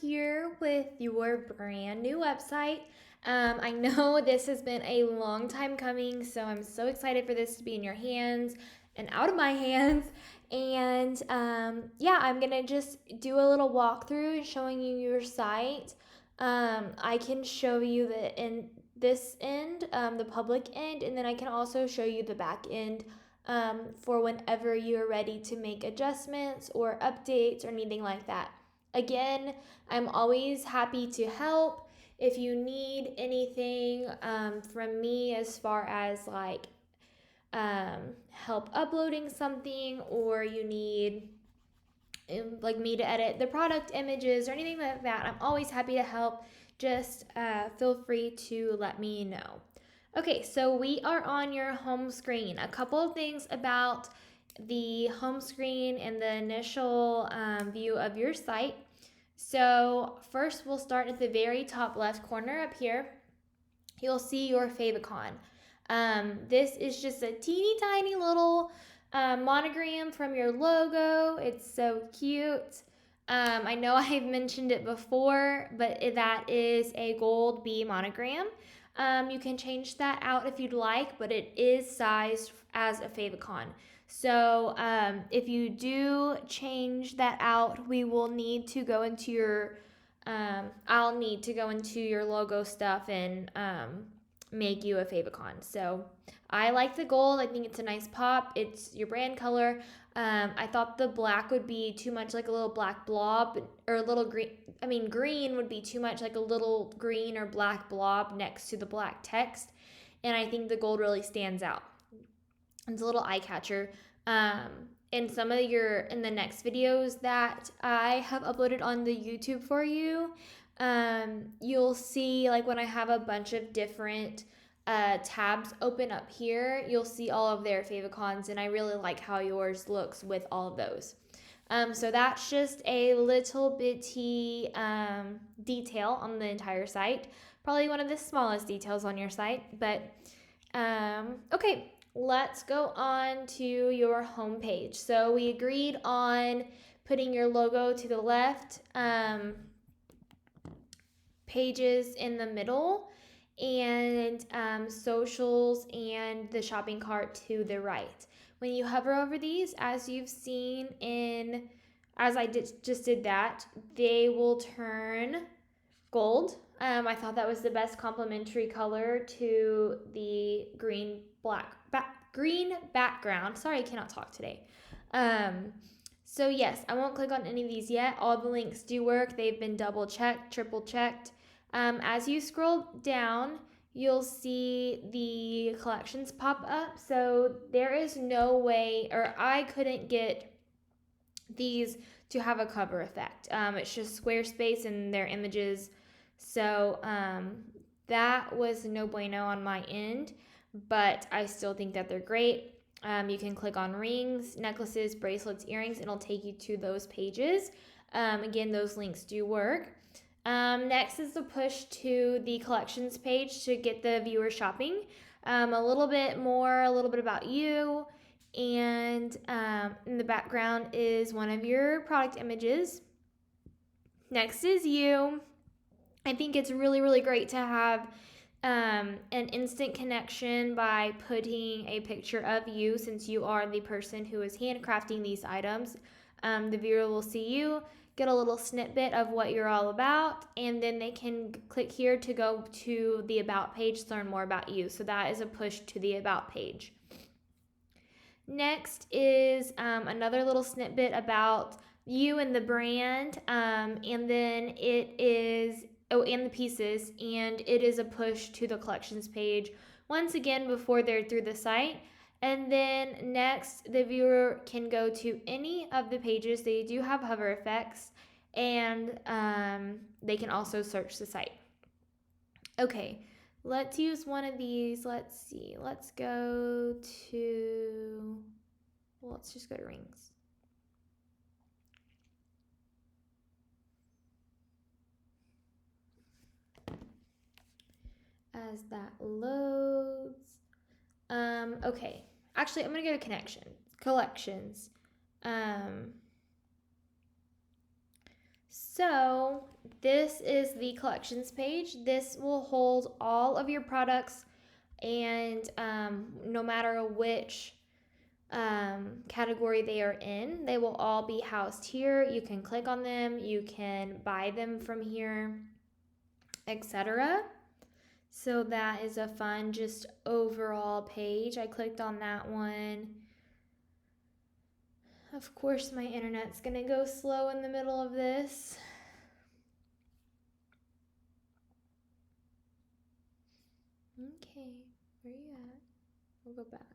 here with your brand new website. I know this has been a long time coming, so I'm so excited for this to be in your hands and out of my hands. And yeah, I'm gonna just do a little walkthrough showing you your site. I can show you this end, the public end, and then I can also show you the back end for whenever you're ready to make adjustments or updates or anything like that. Again, I'm always happy to help. If you need anything from me as far as help uploading something, or you need like me to edit the product images or anything like that, I'm always happy to help. Just feel free to let me know. Okay, so we are on your home screen. A couple of things about the home screen and the initial view of your site. So first we'll start at the very top left corner up here. You'll see your favicon. This is just a teeny tiny little monogram from your logo. It's so cute. I know I've mentioned it before, but that is a gold B monogram. You can change that out if you'd like, but it is sized as a favicon. So if you do change that out, we will need to go into your, I'll need to go into your logo stuff and make you a favicon. So I like the gold. I think it's a nice pop. It's your brand color. I thought the black would be too much like a little black blob, or a little green. I mean, green would be too much like a little green or black blob next to the black text. And I think the gold really stands out. It's a little eye catcher. In some of in the next videos that I have uploaded on the YouTube for you, you'll see like when I have a bunch of different tabs open up here, you'll see all of their favicons, and I really like how yours looks with all of those. So that's just a little bitty detail on the entire site. Probably one of the smallest details on your site, but okay, let's go on to your home page. So we agreed on putting your logo to the left, pages in the middle, and socials and the shopping cart to the right. When you hover over these, as you've seen as I just did that, they will turn gold. I thought that was the best complementary color to the green background. Sorry, I cannot talk today. So yes, I won't click on any of these yet. All the links do work. They've been double checked, triple checked. As you scroll down, you'll see the collections pop up. So there is no way, or I couldn't get these to have a cover effect. It's just Squarespace and their images. So that was no bueno on my end, but I still think that they're great. You can click on rings, necklaces, bracelets, earrings, and it'll take you to those pages. Again, those links do work. Next is the push to the collections page to get the viewer shopping. A little bit about you, and in the background is one of your product images. Next is you. I think it's really, really great to have an instant connection by putting a picture of you, since you are the person who is handcrafting these items. The viewer will see you, get a little snippet of what you're all about, and then they can click here to go to the About page to learn more about you. So that is a push to the About page. Next is another little snippet about you and the brand, and then it is and the pieces, and it is a push to the collections page once again before they're through the site. And then next, the viewer can go to any of the pages. They do have hover effects, and they can also search the site. Okay, let's use one of these. Let's see. Let's just go to rings. As that loads. Okay. Actually, I'm going to go to collections. So this is the collections page. This will hold all of your products, and no matter which category they are in, they will all be housed here. You can click on them, you can buy them from here, etc. So that is a fun just overall page. I clicked on that one. Of course my internet's gonna go slow in the middle of this. Okay, where you at? We'll go back.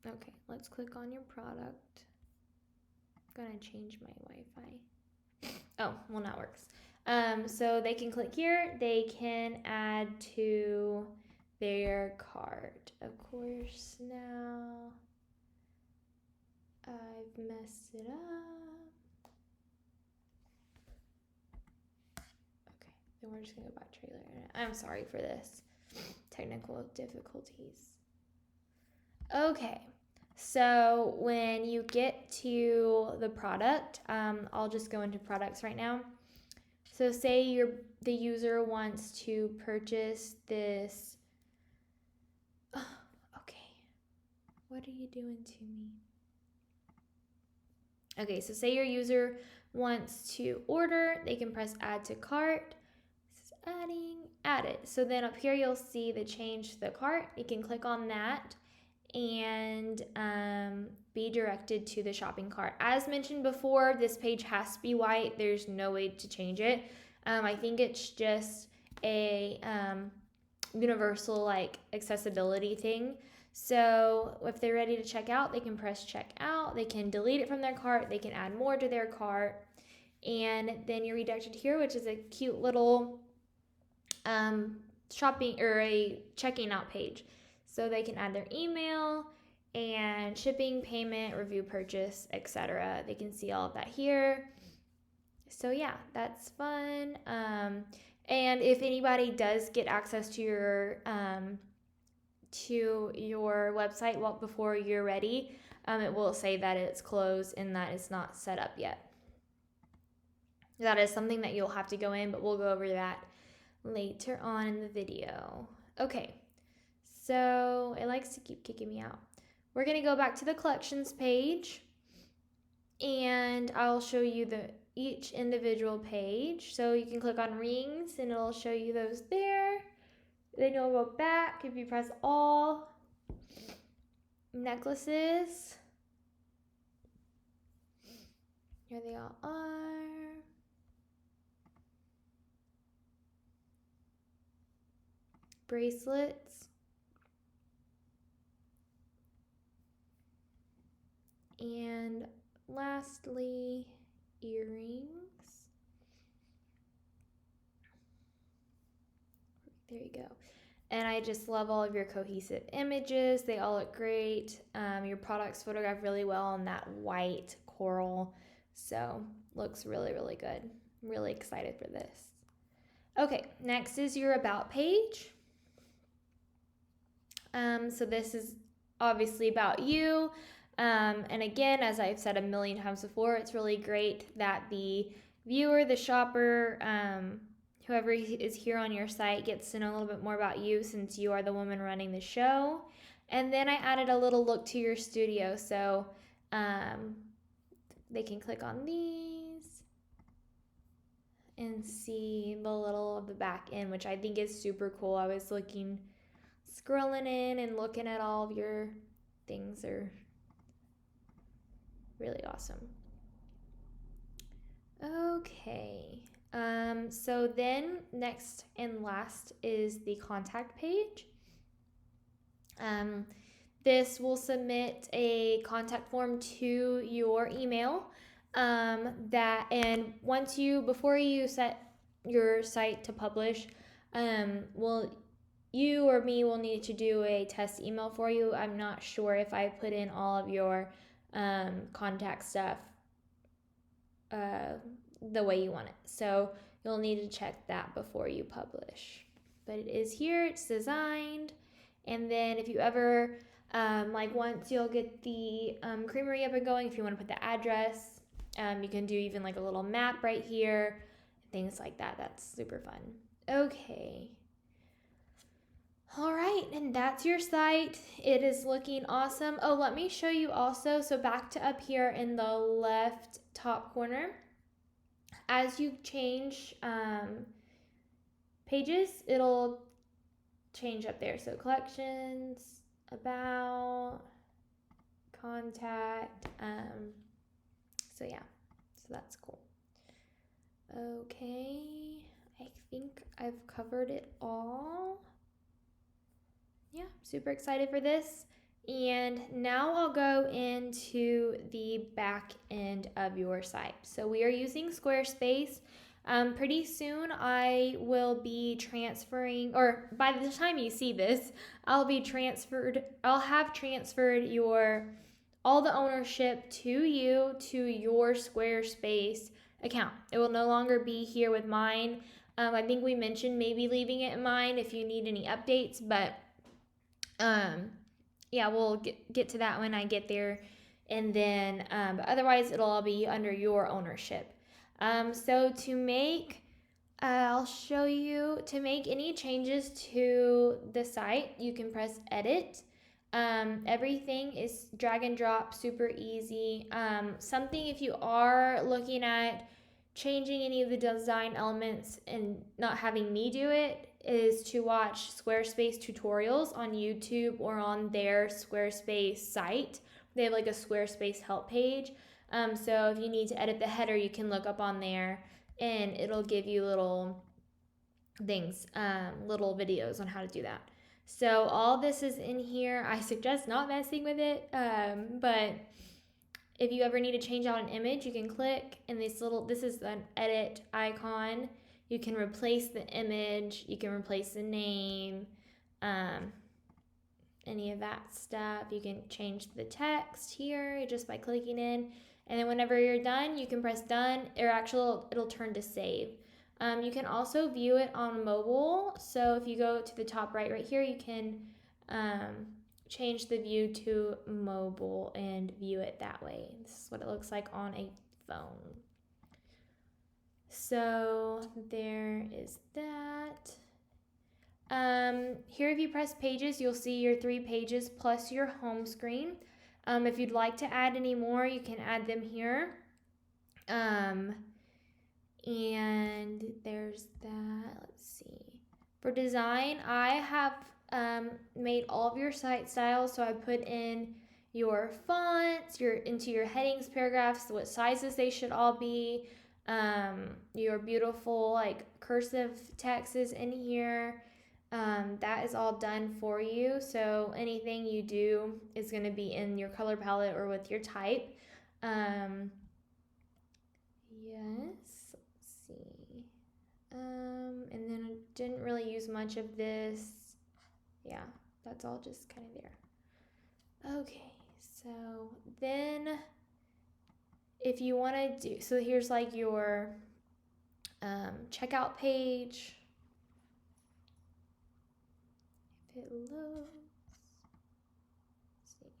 Okay, let's click on your product. I'm gonna change my Wi-Fi. Oh, well, now it works. So they can click here. They can add to their cart. Of course, now I've messed it up. Okay, then we're just gonna go back to trailer. I'm sorry for this. Technical difficulties. Okay, so when you get to the product, I'll just go into products right now. So say the user wants to purchase this. Oh, okay, what are you doing to me? Okay, so say your user wants to order, they can press add to cart. This is add it. So then up here you'll see the change to the cart. You can click on that and be directed to the shopping cart. As mentioned before, this page has to be white. There's no way to change it. I think it's just a universal like accessibility thing. So if they're ready to check out, they can press check out. They can delete it from their cart. They can add more to their cart. And then you're redirected here, which is a cute little shopping or a checking out page. So they can add their email and shipping, payment, review, purchase, etc. They can see all of that here. So yeah, that's fun. And if anybody does get access to your website before you're ready, it will say that it's closed and that it's not set up yet. That is something that you'll have to go in, but we'll go over that later on in the video. Okay, so it likes to keep kicking me out. We're gonna go back to the collections page and I'll show you each individual page. So you can click on rings and it'll show you those there. Then you'll go back if you press all. Necklaces. Here they all are. Bracelets. And lastly, earrings. There you go. And I just love all of your cohesive images. They all look great. Your products photograph really well on that white coral. So looks really, really good. I'm really excited for this. Okay, next is your about page. So this is obviously about you. And again, as I've said a million times before, it's really great that the viewer, the shopper, whoever is here on your site gets to know a little bit more about you since you are the woman running the show. And then I added a little look to your studio. So they can click on these and see the little of the back end, which I think is super cool. I was scrolling in and looking at all of your things are really awesome. Okay. So then next and last is the contact page. This will submit a contact form to your email. Before you set your site to publish, you or me will need to do a test email for you. I'm not sure if I put in all of your contact stuff the way you want it. So you'll need to check that before you publish. But it is here, it's designed. And then if you ever Like once you'll get the creamery up and going, if you want to put the address, you can do even like a little map right here, things like that. That's super fun. Okay. All right, and that's your site. It is looking awesome. Oh, let me show you also. So back to up here in the left top corner, as you change pages, it'll change up there. So collections, about, contact. So yeah, so that's cool. Okay, I think I've covered it all. Yeah, super excited for this. And now I'll go into the back end of your site. So we are using SquareSpace. Pretty soon I will be transferring, or by the time you see this, I'll have transferred all the ownership to you to your SquareSpace account. It will no longer be here with mine. I think we mentioned maybe leaving it in mine if you need any updates, but yeah, we'll get to that when I get there. And then, but otherwise it'll all be under your ownership. So to make, I'll show you, to make any changes to the site, you can press edit. Everything is drag and drop, super easy. Something if you are looking at changing any of the design elements and not having me do it, is to watch Squarespace tutorials on YouTube or on their Squarespace site. They have like a Squarespace help page. So if you need to edit the header, you can look up on there and it'll give you little things, little videos on how to do that. So all this is in here. I suggest not messing with it, but if you ever need to change out an image, you can click and this is an edit icon. You can replace the image, you can replace the name, any of that stuff. You can change the text here just by clicking in. And then whenever you're done, you can press done, or actually it'll turn to save. You can also view it on mobile. So if you go to the top right here, you can change the view to mobile and view it that way. This is what it looks like on a phone. So there is that. Here if you press pages, you'll see your 3 pages plus your home screen. If you'd like to add any more, you can add them here. And there's that. Let's see. For design, I have made all of your site styles. So I put in your fonts, into your headings, paragraphs, what sizes they should all be. Your beautiful like cursive text is in here. That is all done for you. So anything you do is going to be in your color palette or with your type. Yes, let's see. And then I didn't really use much of this. Yeah, that's all just kind of there. Okay, so then if you want to do, so here's like your checkout page. If it loads, let's see.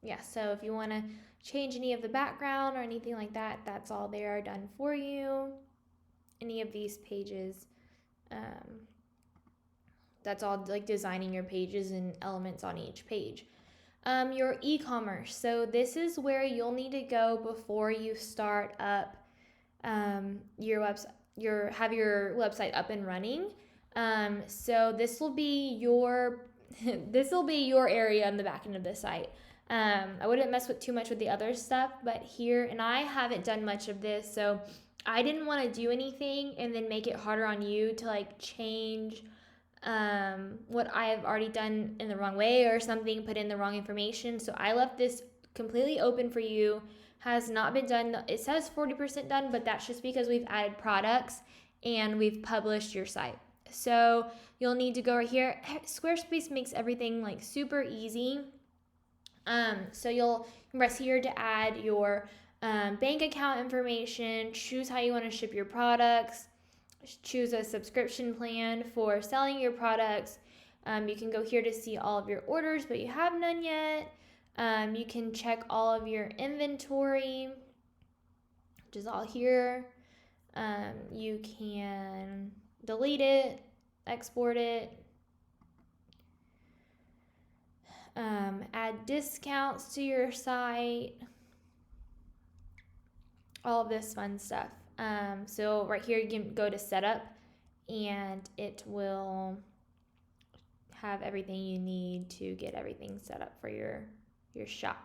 Yeah, so if you want to change any of the background or anything like that, that's all there done for you. Any of these pages, that's all like designing your pages and elements on each page. Your e-commerce. So this is where you'll need to go before you start up your website. Have your website up and running. So this will be your area on the back end of the site. I wouldn't mess with too much with the other stuff, but here, and I haven't done much of this, so I didn't want to do anything and then make it harder on you to like change what I have already done in the wrong way or something, put in the wrong information. So I left this completely open for you. Has not been done. It says 40% done, but that's just because we've added products and we've published your site. So you'll need to go right here. Squarespace makes everything like super easy. So you'll press here to add your bank account information, choose how you want to ship your products, choose a subscription plan for selling your products. You can go here to see all of your orders, but you have none yet. You can check all of your inventory, which is all here. You can delete it, export it, add discounts to your site, all of this fun stuff. So right here you can go to setup and it will have everything you need to get everything set up for your shop.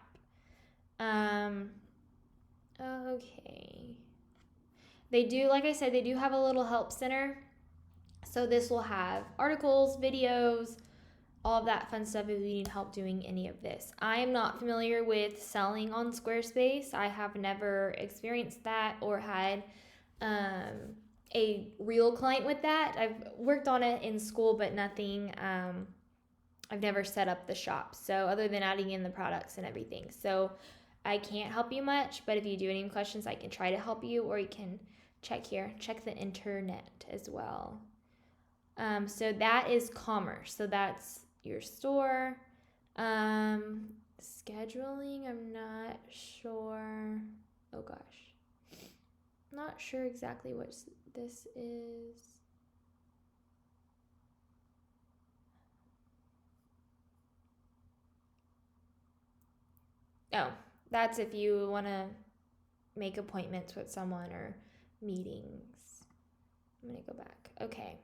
Okay. They do, like I said, they do have a little help center. So this will have articles, videos, all of that fun stuff if you need help doing any of this. I am not familiar with selling on SquareSpace. I have never experienced that or had a real client with that. I've worked on it in school, but nothing, I've never set up the shop. So other than adding in the products and everything. So I can't help you much, but if you do any questions, I can try to help you, or you can check here, check the internet as well. So that is commerce. So that's your store. Scheduling, I'm not sure. Oh gosh. Not sure exactly what this is. Oh, that's if you want to make appointments with someone or meetings. I'm going to go back. Okay.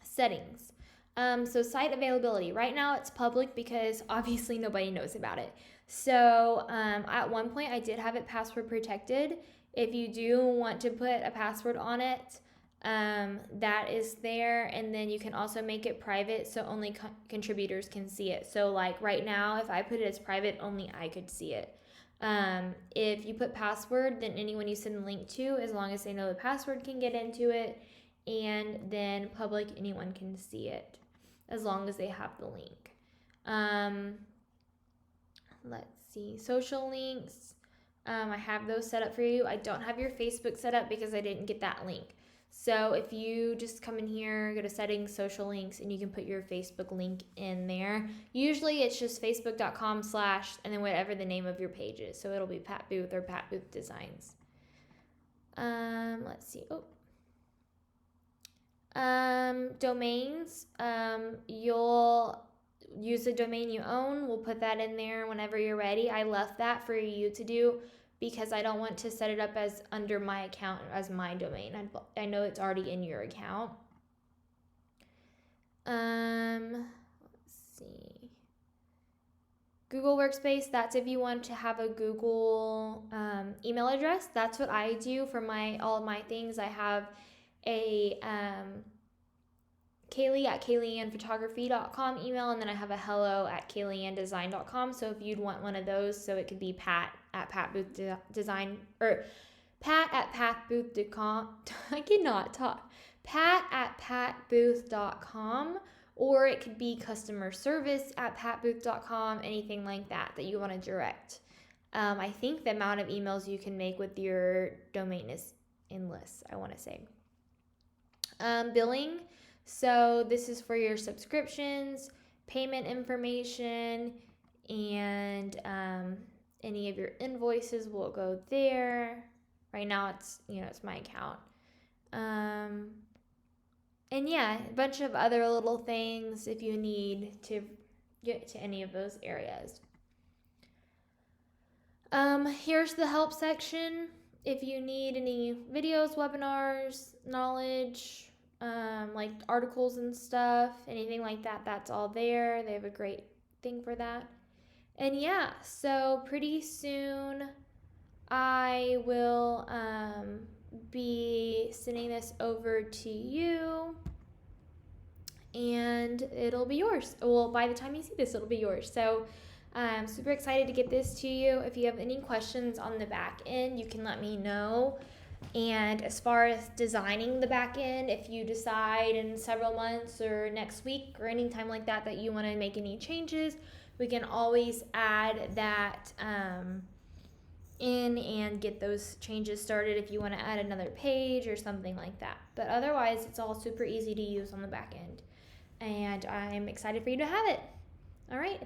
Settings. So site availability. Right now it's public because obviously nobody knows about it. So at one point I did have it password protected. If you do want to put a password on it, that is there. And then you can also make it private so only contributors can see it. So like right now, if I put it as private, only I could see it. If you put password, then anyone you send a link to, as long as they know the password, can get into it. And then public, anyone can see it as long as they have the link. Let's see, social links. I have those set up for you. I don't have your Facebook set up because I didn't get that link. So if you just come in here, go to settings, social links, and you can put your Facebook link in there. Usually it's just facebook.com/ and then whatever the name of your page is. So it'll be Pat Boothe or Pat Boothe Designs. Let's see. Domains. You'll use the domain you own. We'll put that in there whenever you're ready. I left that for you to do because I don't want to set it up as under my account as my domain. I know it's already in your account. Let's see. Google Workspace, that's if you want to have a Google email address. That's what I do for all of my things. I have a Kaylee@KayleeAnnPhotography.com email, and then I have a hello@KayleeAnnDesign.com. So if you'd want one of those, so it could be Pat@PatBoothDesign or Pat@PatBooth.com. I cannot talk. Pat@PatBooth.com, or it could be customer service@PatBooth.com. Anything like that you want to direct. I think the amount of emails you can make with your domain is endless, I want to say. Billing. So this is for your subscriptions, payment information, and any of your invoices will go there. Right now it's my account. And yeah, a bunch of other little things if you need to get to any of those areas. Here's the help section. If you need any videos, webinars, knowledge, like articles and stuff, anything like that, that's all there. They have a great thing for that. And yeah, so pretty soon I will be sending this over to you and it'll be yours. Well, by the time you see this, it'll be yours. So I'm super excited to get this to you. If you have any questions on the back end, you can let me know. And as far as designing the back end, if you decide in several months or next week or any time like that you want to make any changes, we can always add that in and get those changes started if you want to add another page or something like that. But otherwise, it's all super easy to use on the back end. And I'm excited for you to have it. All right.